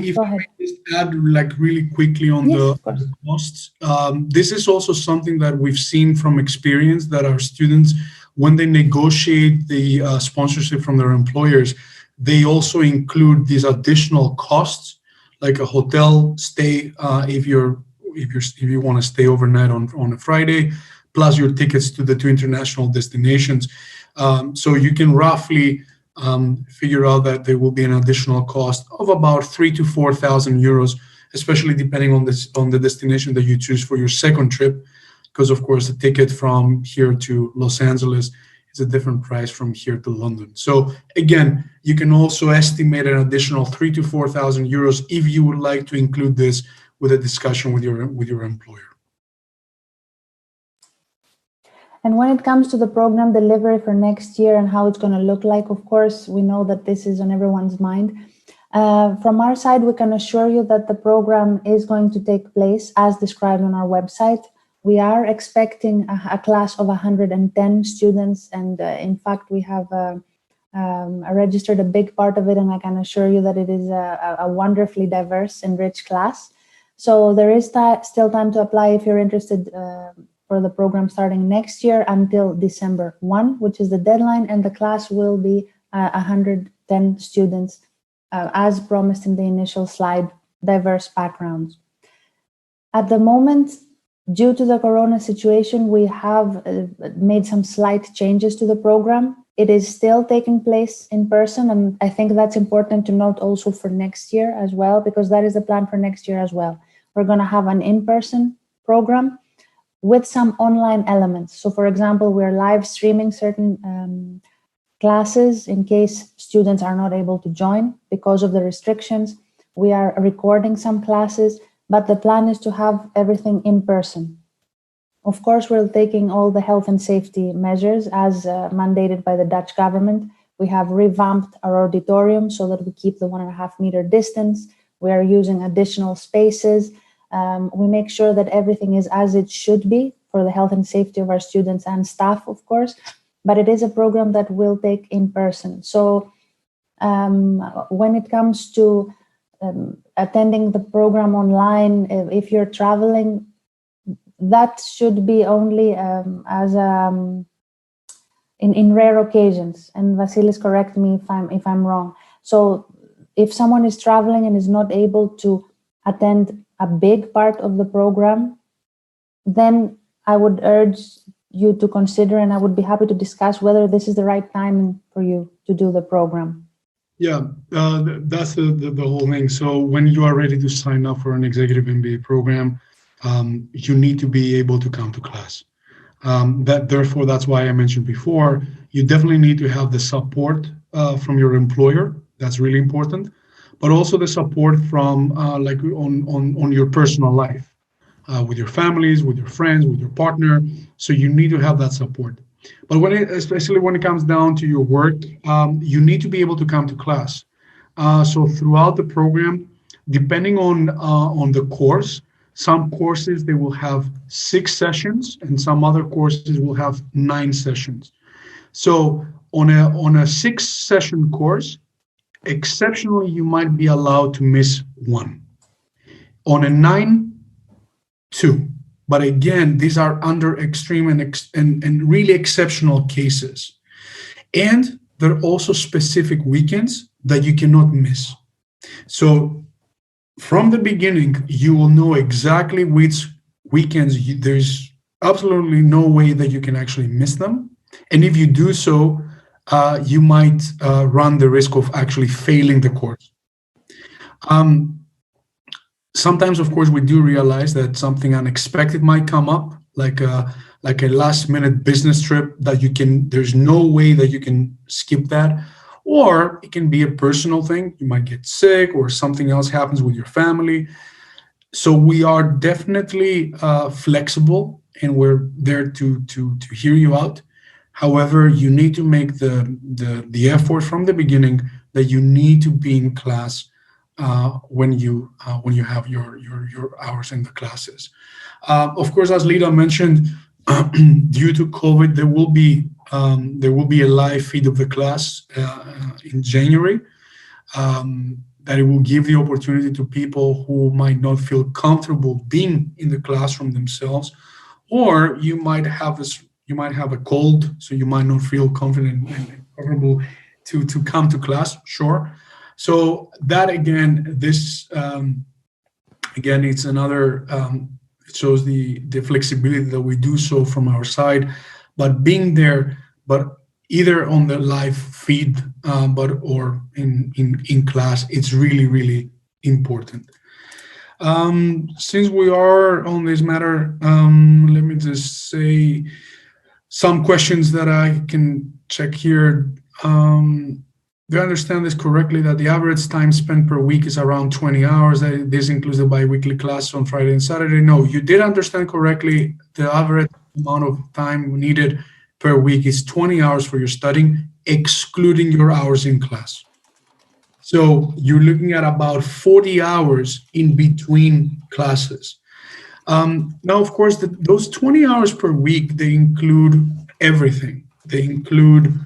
just add like really quickly on the costs, this is also something that we've seen from experience, that our students, when they negotiate the sponsorship from their employers, they also include these additional costs, like a hotel stay if you want to stay overnight on a Friday, plus your tickets to the 2 international destinations. So you can roughly figure out that there will be an additional cost of about 3,000 to 4,000 euros especially depending on the destination that you choose for your second trip, because of course the ticket from here to Los Angeles is a different price from here to London. So again, you can also estimate an additional 3,000 to 4,000 euros if you would like to include this with a discussion with your employer. And when it comes to the program delivery for next year and how it's going to look like, of course, we know that this is on everyone's mind. From our side, we can assure you that the program is going to take place as described on our website. We are expecting a class of 110 students, and in fact, we have registered a big part of it, and I can assure you that it is a wonderfully diverse and rich class. So there is still time to apply if you're interested for the program starting next year until December 1, which is the deadline, and the class will be 110 students, as promised in the initial slide, diverse backgrounds. At the moment, due to the corona situation, we have made some slight changes to the program. It is still taking place in person, and I think that's important to note also for next year as well, because that is the plan for next year as well. We're going to have an in-person program with some online elements. So for example, we're live streaming certain classes in case students are not able to join because of the restrictions. We are recording some classes, but the plan is to have everything in person. Of course, we're taking all the health and safety measures as mandated by the Dutch government. We have revamped our auditorium so that we keep the 1.5 meter distance. We are using additional spaces. We make sure that everything is as it should be for the health and safety of our students and staff, of course, but it is a program that will take in person. So when it comes to attending the program online, if you're traveling, that should be only as in rare occasions. And Vasilis, correct me if I'm wrong. So if someone is traveling and is not able to attend a big part of the program, then I would urge you to consider, and I would be happy to discuss whether this is the right timing for you to do the program. Yeah, that's the whole thing. So when you are ready to sign up for an executive MBA program, you need to be able to come to class. Therefore, that's why I mentioned before, you definitely need to have the support from your employer. That's really important, but also the support from like on your personal life, with your families, with your friends, with your partner. So you need to have that support. But especially when it comes down to your work, you need to be able to come to class. So throughout the program, depending on the course, some courses they will have 6 sessions, and some other courses will have 9 sessions. So on a 6-session course, exceptionally you might be allowed to miss 1. On a 9, 2. But again, these are under extreme and really exceptional cases. And there are also specific weekends that you cannot miss. So from the beginning, you will know exactly which weekends there's absolutely no way that you can actually miss them. And if you do so, you might run the risk of actually failing the course. Sometimes, of course, we do realize that something unexpected might come up, like a last-minute business trip that there's no way that you can skip that. Or it can be a personal thing. You might get sick or something else happens with your family. So we are definitely flexible, and we're there to hear you out. However, you need to make the effort from the beginning that you need to be in class when you have your hours in the classes. Of course, as Lida mentioned, due to COVID, there will be a live feed of the class in January. That it will give the opportunity to people who might not feel comfortable being in the classroom themselves, or you might have a cold, so you might not feel confident and comfortable to come to class. Sure. So that again, it's another. It shows the flexibility that we do so from our side, but being there, but either on the live feed, or in class, it's really, really important. Since we are on this matter, let me just say some questions that I can check here. Do I understand this correctly, that the average time spent per week is around 20 hours? This includes the bi-weekly class on Friday and Saturday? No, you did understand correctly. The average amount of time needed per week is 20 hours for your studying, excluding your hours in class. So you're looking at about 40 hours in between classes. Now, of course, those 20 hours per week, they include everything. They include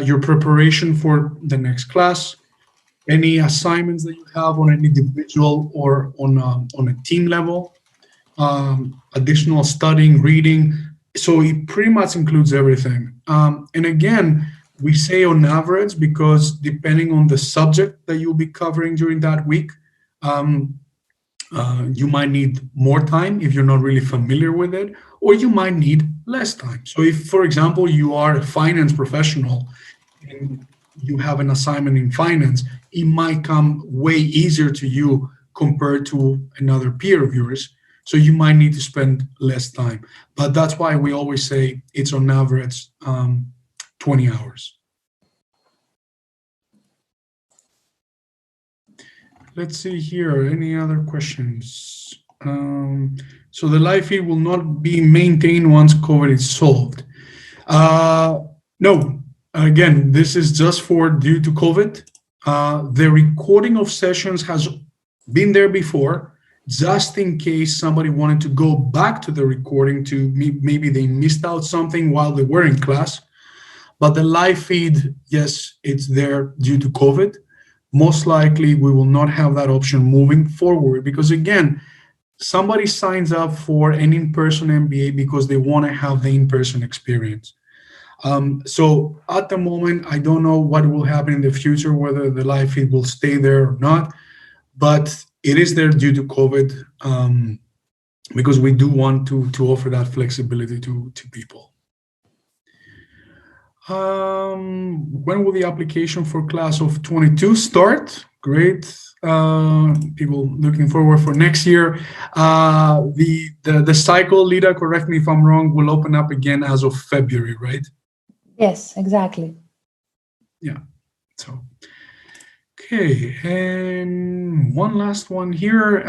your preparation for the next class, any assignments that you have on an individual or on a team level, additional studying, reading. So it pretty much includes everything. And again, we say on average because depending on the subject that you'll be covering during that week, you might need more time if you're not really familiar with it, or you might need less time. So if, for example, you are a finance professional and you have an assignment in finance, it might come way easier to you compared to another peer of yours. So you might need to spend less time. But that's why we always say it's on average 20 hours. Let's see here, any other questions? So the live feed will not be maintained once COVID is solved. No, again, this is just for due to COVID. The recording of sessions has been there before, just in case somebody wanted to go back to the recording to maybe they missed out something while they were in class. But the live feed, yes, it's there due to COVID. Most likely we will not have that option moving forward because, again, somebody signs up for an in-person MBA because they want to have the in-person experience. So at the moment, I don't know what will happen in the future, whether the live feed will stay there or not, but it is there due to COVID because we do want to offer that flexibility to people. When will the application for class of 22 start? Great. People looking forward for next year. The cycle, Lida, correct me if I'm wrong, will open up again as of February, right? Yes, exactly. Yeah. So, okay. And one last one here.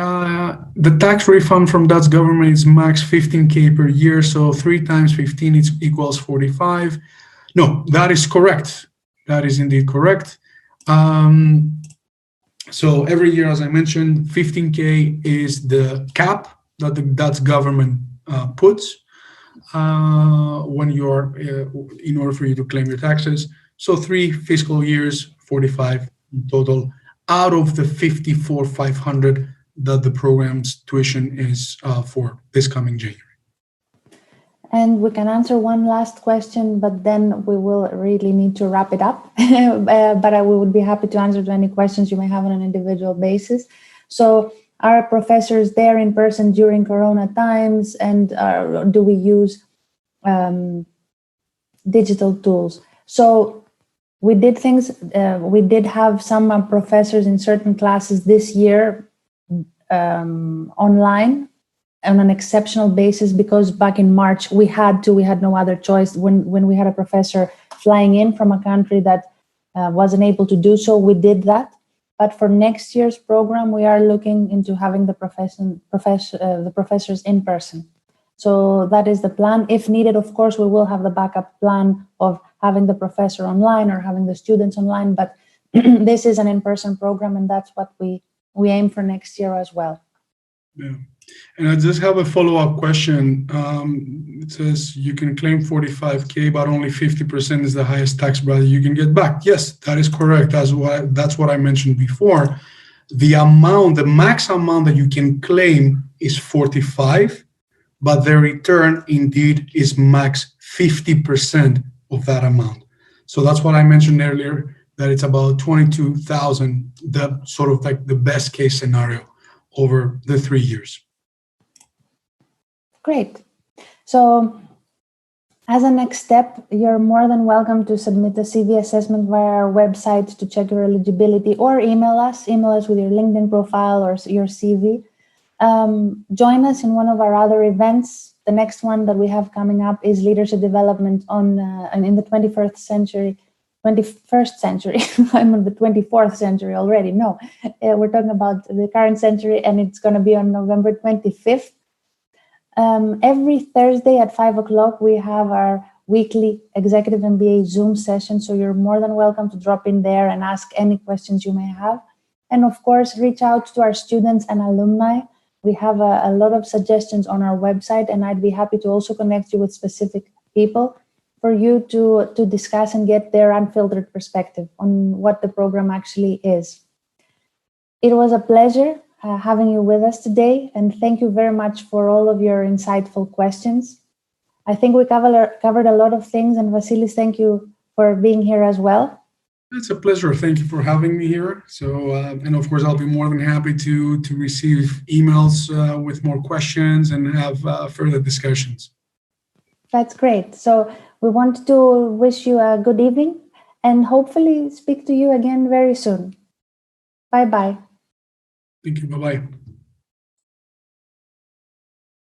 The tax refund from Dutch government is max 15K per year. So 3 times 15 equals 45. No, that is correct. That is indeed correct. So every year, as I mentioned, 15K is the cap that the Dutch government puts when you're in order for you to claim your taxes. So 3 fiscal years, 45 in total, out of the 54,500 that the program's tuition is for this coming January. And we can answer one last question, but then we will really need to wrap it up. But we would be happy to answer to any questions you may have on an individual basis. So are professors there in person during Corona times, and do we use digital tools? So we did things, we did have some professors in certain classes this year online on an exceptional basis, because back in March we had no other choice. When we had a professor flying in from a country that wasn't able to do so, we did that. But for next year's program, we are looking into having the professors in person. So that is the plan. If needed, of course, we will have the backup plan of having the professor online or having the students online. But this is an in-person program, and that's what we aim for next year as well. Yeah. And I just have a follow-up question. It says you can claim 45K, but only 50% is the highest tax bracket you can get back. Yes, that is correct. That's what I mentioned before. The max amount that you can claim is 45, but the return indeed is max 50% of that amount. So that's what I mentioned earlier, that it's about 22,000, the sort of like the best case scenario over the 3 years. Great. So as a next step, you're more than welcome to submit the CV assessment via our website to check your eligibility, or email us with your LinkedIn profile or your CV. Join us in one of our other events. The next one that we have coming up is leadership development in the 21st century. 21st century. I'm in the 24th century already. No, we're talking about the current century, and it's going to be on November 25th. Every Thursday at 5 o'clock, we have our weekly Executive MBA Zoom session. So you're more than welcome to drop in there and ask any questions you may have. And of course, reach out to our students and alumni. We have a lot of suggestions on our website, and I'd be happy to also connect you with specific people for you to discuss and get their unfiltered perspective on what the program actually is. It was a pleasure having you with us today, and thank you very much for all of your insightful questions. I think we covered a lot of things, and Vasilis, thank you for being here as well. It's a pleasure. Thank you for having me here. So, and of course, I'll be more than happy to receive emails with more questions and have further discussions. That's great. So we want to wish you a good evening and hopefully speak to you again very soon. Bye-bye. Thank you. Bye-bye.